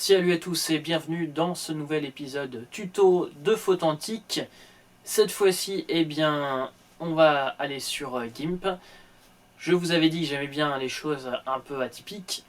Salut à tous et bienvenue dans ce nouvel épisode tuto de Photantic. Cette fois-ci, on va aller sur GIMP. Je vous avais dit que j'aimais bien les choses un peu atypiques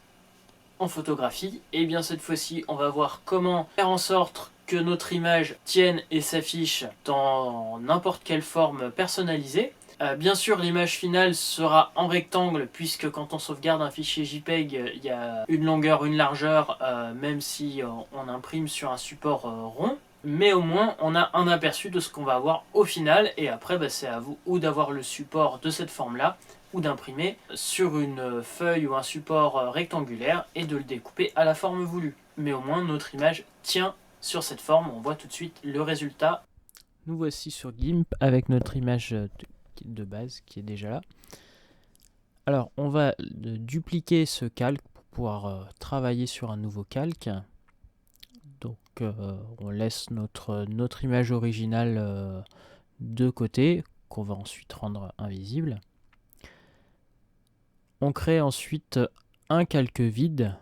en photographie. Et bien cette fois-ci, on va voir comment faire en sorte que notre image tienne et s'affiche dans n'importe quelle forme personnalisée. Bien sûr, l'image finale sera en rectangle puisque quand on sauvegarde un fichier JPEG, il y a une longueur, une largeur, même si on imprime sur un support rond. Mais au moins, on a un aperçu de ce qu'on va avoir au final. Et après, c'est à vous ou d'avoir le support de cette forme-là ou d'imprimer sur une feuille ou un support rectangulaire et de le découper à la forme voulue. Mais au moins, notre image tient sur cette forme. On voit tout de suite le résultat. Nous voici sur GIMP avec notre image de base qui est déjà là. Alors on va dupliquer ce calque pour pouvoir travailler sur un nouveau calque. Donc on laisse notre image originale de côté, qu'on va ensuite rendre invisible. On crée ensuite un calque vide.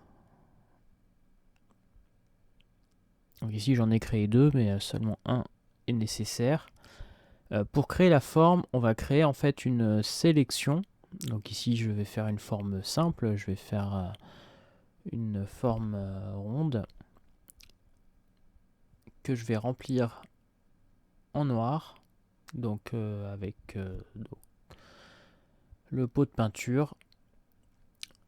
Donc ici j'en ai créé deux, mais seulement un est nécessaire. Pour créer la forme, on va créer en fait une sélection. Donc ici je vais faire une forme simple, je vais faire une forme ronde que je vais remplir en noir, donc avec le pot de peinture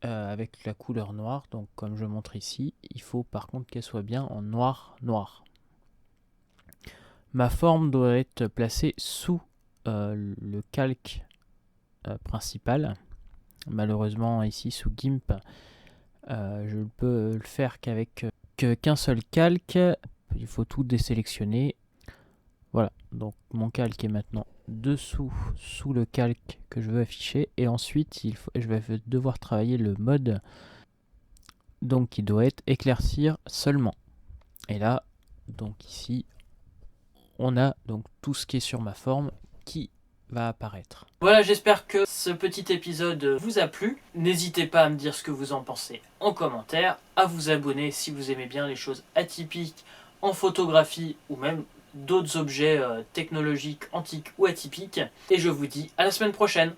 avec la couleur noire. Donc comme je montre ici, il faut par contre qu'elle soit bien en noir. Ma forme doit être placée sous le calque principal. Malheureusement ici sous GIMP, je ne peux le faire qu'avec qu'un seul calque. Il faut tout désélectionner. Voilà, donc mon calque est maintenant dessous, sous le calque que je veux afficher. Et ensuite, je vais devoir travailler le mode, donc qui doit être éclaircir seulement. Et là, donc ici, on a donc tout ce qui est sur ma forme qui va apparaître. Voilà, j'espère que ce petit épisode vous a plu. N'hésitez pas à me dire ce que vous en pensez en commentaire, à vous abonner si vous aimez bien les choses atypiques en photographie ou même d'autres objets technologiques, antiques ou atypiques. Et je vous dis à la semaine prochaine.